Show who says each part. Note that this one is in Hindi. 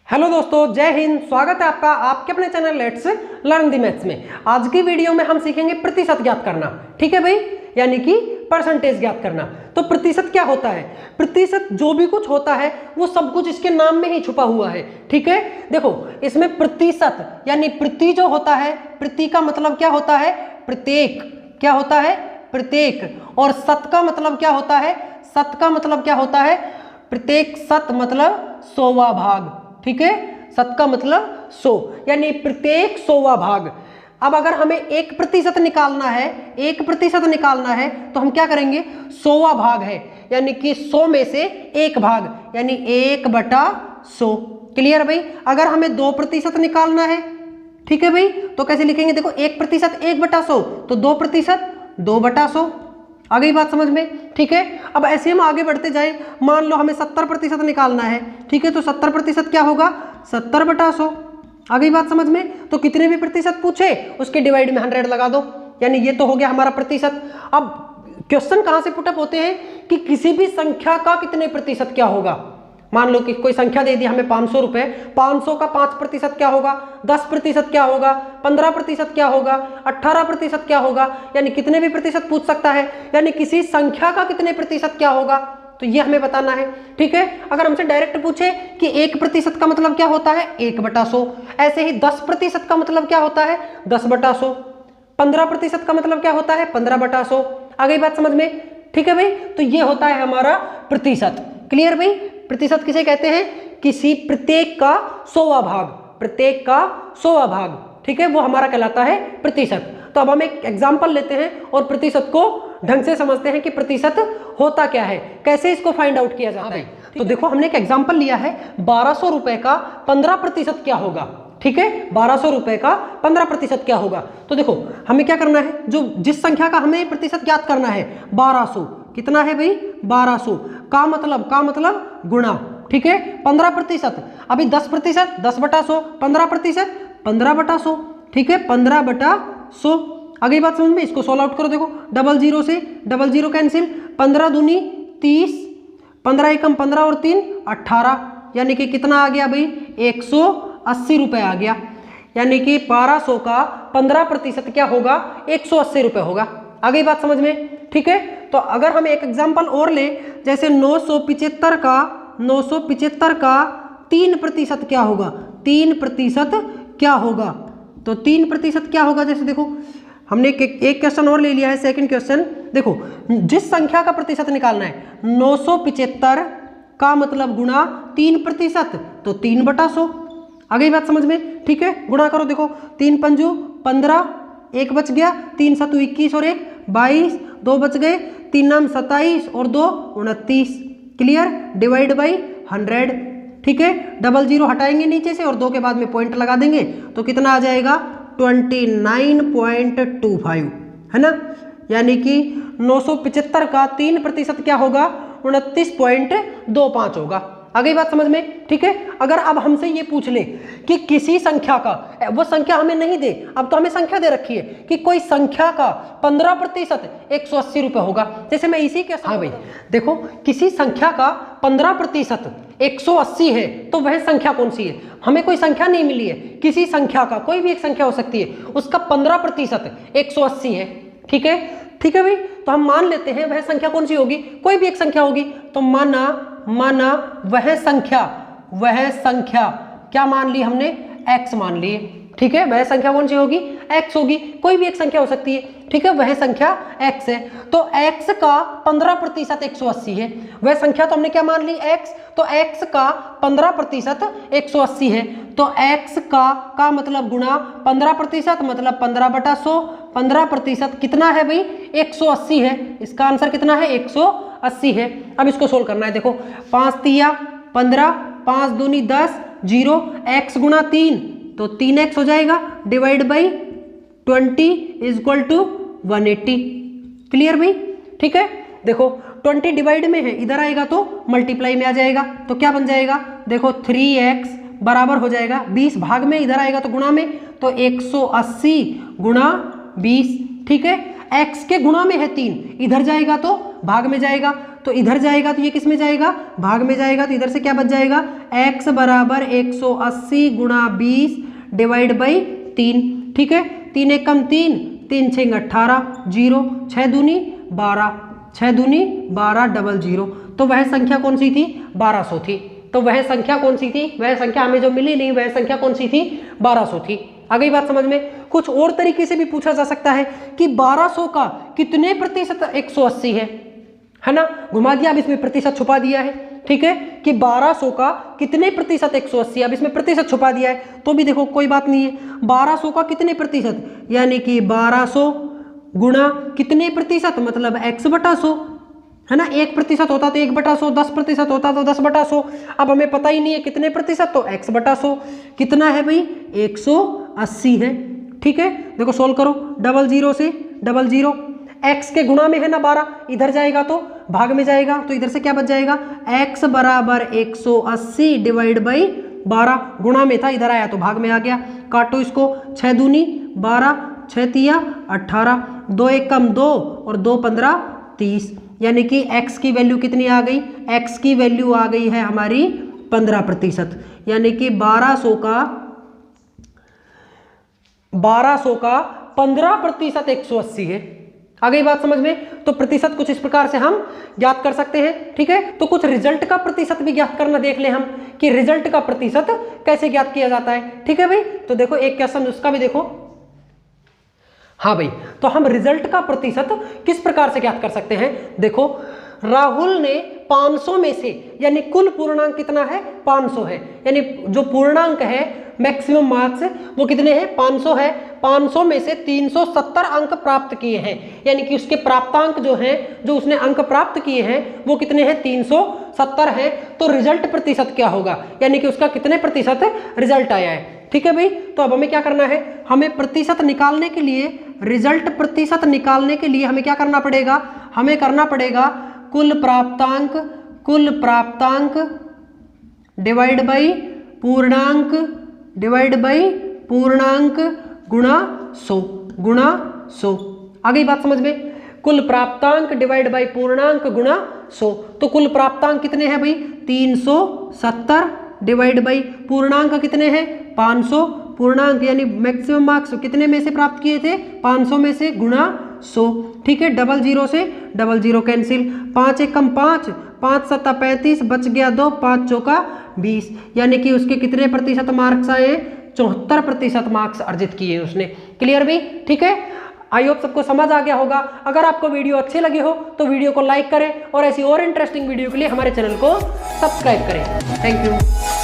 Speaker 1: हेलो दोस्तों, जय हिंद। स्वागत है आपका आपके अपने channel let's learn the maths में। आज की वीडियो में हम सीखेंगे प्रतिशत ज्ञात करना। ठीक है भाई, यानी कि परसेंटेज ज्ञात करना। तो प्रतिशत क्या होता है? प्रतिशत जो भी कुछ होता है वो सब कुछ इसके नाम में ही छुपा हुआ है। ठीक है, देखो इसमें प्रतिशत यानी प्रति जो होता है, प्रति का मतलब क्या होता है? प्रत्येक। क्या होता है? प्रत्येक। और शत का मतलब क्या होता है? शत का मतलब क्या होता है? प्रत्येक। शत मतलब 100वां भाग। ठीक है, शत का मतलब 100 यानी प्रत्येक 100वां भाग। अब अगर हमें 1% निकालना है, 1% निकालना है तो हम क्या करेंगे? 100वां भाग है, यानी कि 100 में से 1 भाग, यानी 1/100। क्लियर भाई? अगर हमें 2% निकालना है, ठीक है भाई, तो कैसे लिखेंगे? देखो 1% 1/100, तो 2% 2/100। आ गई बात समझ में? ठीक है, अब ऐसे हम आगे बढ़ते जाएं। मान लो हमें 70% निकालना है, ठीक है, तो 70% क्या होगा? 70/100। आ गई बात समझ में? तो कितने भी प्रतिशत पूछे उसके डिवाइड में 100 लगा दो, यानी ये तो हो गया हमारा प्रतिशत। अब क्वेश्चन कहां से पुटअप होते हैं कि किसी भी संख्या का कितने प्रतिशत क्या होगा। मान लो कि कोई संख्या दे दी हमें 500 रुपए, 500 का 5% क्या होगा? 10% क्या होगा? 15% क्या होगा? 18% क्या होगा? यानी कितने भी प्रतिशत पूछ सकता है, यानी किसी संख्या का कितने प्रतिशत क्या होगा, तो ये हमें बताना है। ठीक है, अगर हमसे डायरेक्ट पूछे कि 1% का मतलब क्या होता है? 1/100। ऐसे ही 10% का मतलब क्या होता है? 10/100। 15% का मतलब क्या होता है? 15/100। आ गई बात समझ में? ठीक है भाई, तो ये होता है हमारा प्रतिशत। क्लियर भाई? प्रतिशत किसे कहते हैं? किसी प्रत्येक का 100वां भाग, प्रत्येक का 100वां भाग। ठीक है, वो हमारा कहलाता है प्रतिशत। तो अब हम एक एग्जांपल लेते हैं और प्रतिशत को ढंग से समझते हैं कि प्रतिशत होता क्या है, कैसे इसको फाइंड आउट किया जाता है। तो देखो हमने एक एग्जांपल लिया है, 1200 रुपए का 15% क्या होगा। ठीक है, 1200 रुपए का 15% क्या होगा। तो देखो हमें क्या करना है, जो जिस संख्या का हमें प्रतिशत ज्ञात करना है 1200, कितना है भाई? 1200 का मतलब गुणा। ठीक है, 15%, अभी 10%, 10/100, 15%, 15/100। ठीक है, 15/100। आ गई बात समझ में? इसको सॉल्व आउट करो। देखो 00 से 00 कैंसिल, 15 दूनी 30, 15 एकम 15 और 3 18, यानी कि कितना आ गया भाई? 180 रुपए आ गया। यानी कि 1200 का 15% क्या होगा? 180 रुपए होगा। आ गई बात समझ में? ठीक है, तो अगर हम एक एग्जांपल और ले, जैसे 975 का 3% क्या होगा? 3% क्या होगा? तो 3% क्या होगा? जैसे देखो हमने एक क्वेश्चन और ले लिया है, सेकंड क्वेश्चन। देखो जिस संख्या का प्रतिशत निकालना है, 975 का मतलब गुणा 3%, तो 3/100। आ गई बात समझ में? ठीक है, गुणा करो। देखो 3 पंजू 15, 1 बच गया, 3 सतु 21 और 1 22, 2 बच गए, 3 नाम 27 और 2 29। क्लियर? Divide by 100। ठीक है, 00 हटाएंगे नीचे से और 2 के बाद में पॉइंट लगा देंगे, तो कितना आ जाएगा? 29.25, है ना। यानी कि 975 का 3% क्या होगा? 29.25 होगा। आ गई बात समझ में? ठीक है, अगर अब हमसे ये पूछ ले कि किसी संख्या का, वो संख्या हमें नहीं दे, अब तो हमें संख्या दे रखी है कि कोई संख्या का 15% 180 रुपए होगा। जैसे मैं इसी के, हाँ भाई देखो किसी संख्या का 15% 180 है, तो वह संख्या कौन सी है? हमें कोई संख्या नहीं मिली है, किसी संख्या का, कोई भी एक संख्या हो सकती है, उसका 15% 180 है। ठीक है, ठीक है भाई, तो हम मान लेते हैं वह संख्या कौन सी होगी? कोई भी एक संख्या होगी। तो माना वह संख्या क्या मान ली हमने? x मान ली। ठीक है, वह संख्या कौन सी होगी? x होगी, कोई भी एक संख्या हो सकती है। ठीक है, वह संख्या x है, तो x का 15% 180 है। वह संख्या तो हमने क्या मान ली? x, तो x का 15% 180 है, तो x का मतलब गुणा 15% मतलब 15/100। 15% कितना है भाई? 180 है। इसका आंसर कितना है? 180 है। अब इसको सोल्व करना है। देखो 5 तिया 15, 5 दूनी 10, 0, x गुणा 3 तो 3x हो जाएगा, divide by 20 equal to 180। Clear भाई? ठीक है, देखो 20 डिवाइड में है, इधर आएगा तो मल्टीप्लाई में आ जाएगा, तो क्या बन जाएगा? देखो 3x बराबर हो जाएगा 20 भाग में, इधर आएगा तो गुणा में, तो 180 गुणा 20। ठीक है, x के गुणा में है 3, इधर जाएगा तो भाग में जाएगा, तो इधर जाएगा तो ये किस में जाएगा, भाग में जाएगा, तो इधर से क्या बच जाएगा, x बराबर 180 गुणा 20 डिवाइड बाई 3। ठीक है, 3 एक कम 3, 3 6 18, 0, 6 दूनी 12, 6 दूनी 12 डबल 0। तो वह संख्या कौन सी थी, 1200 थी। तो वह संख्या कौन सी थी, वह संख्या हमें जो मिली नहीं, वह संख्या कौन सी थी, 1200 थी। आ गई बात समझ में। कुछ और तरीके से भी पूछा जा सकता है कि 1200 का कितने प्रतिशत 180 है ना, घुमा दिया, अब इसमें प्रतिशत छुपा दिया है। ठीक है, कि 1200 का कितने प्रतिशत 180, अब इसमें प्रतिशत छुपा दिया है, तो भी देखो कोई बात नहीं है। 1200 का कितने प्रतिशत, यानी कि 1200 गुणा कितने प्रतिशत, मतलब x बटा 100 है ना। 1% होता तो 1/100, 10% होता तो 10/100। अब हमें पता ही नहीं है कितने प्रतिशत, तो x बटा 100 कितना है भाई, 180 है। ठीक है, देखो सोल्व करो, 00 से 00, x के गुणा में है ना 12, इधर जाएगा तो भाग में जाएगा, तो इधर से क्या बच जाएगा, x बराबर 180 डिवाइड बाई 12, गुणा में था इधर आया तो भाग में आ गया। काटो इसको, 6 दूनी 12, 6 तिया 18, 2 एक कम 2 और 2 15 30, यानी कि x की वैल्यू कितनी आ गई, x की वैल्यू आ गई है हमारी 15%, यानी कि 1200 का 15% 180 है। आ गई बात समझ में। तो प्रतिशत कुछ इस प्रकार से हम ज्ञात कर सकते हैं। ठीक है, तो कुछ रिजल्ट का प्रतिशत भी ज्ञात करना देख ले हम कि रिजल्ट का प्रतिशत कैसे ज्ञात किया जाता है। ठीक है भाई, तो देखो एक क्वेश्चन उसका भी देखो। हाँ भाई, तो हम रिजल्ट का प्रतिशत किस प्रकार से ज्ञात कर सकते हैं, देखो राहुल ने 500 में से, यानी कुल पूर्णांक कितना है, 500 है, यानी जो पूर्णांक है मैक्सिमम मार्क्स वो कितने हैं, 500 है। 500 में से 370 अंक प्राप्त किए हैं, यानी कि उसके प्राप्तांक जो हैं, जो उसने अंक प्राप्त किए हैं वो कितने हैं, 370 है। तो रिजल्ट प्रतिशत क्या होगा, यानी कि उसका कितने प्रतिशत रिजल्ट आया है। ठीक है भाई, तो अब हमें क्या करना है, हमें प्रतिशत निकालने के लिए, रिजल्ट प्रतिशत निकालने के लिए हमें क्या करना पड़ेगा, हमें करना पड़ेगा कुल प्राप्तांक डिवाइड बाई पूर्णांक गुणा 100। आ गई बात समझ में। कुल प्राप्तांक डिवाइड बाई पूर्णांक गुणा 100। तो कुल प्राप्तांक कितने हैं भाई, 370 डिवाइड बाई पूर्णांक कितने हैं, 500। पूर्णांक यानी मैक्सिमम मार्क्स कितने में से प्राप्त किए थे, 500 में से, गुणा 100। ठीक है, 00 से 00 कैंसिल, 5 एक कम 5, 5 7 35, बच गया 2, 5 चौका 20, यानी कि उसके कितने प्रतिशत मार्क्स आए, 74% मार्क्स अर्जित किए उसने। क्लियर भी। ठीक है, आई होप सबको समझ आ गया होगा। अगर आपको वीडियो अच्छे लगे हो तो वीडियो को लाइक करें और ऐसी और इंटरेस्टिंग वीडियो के लिए हमारे चैनल को सब्सक्राइब करें। Thank you.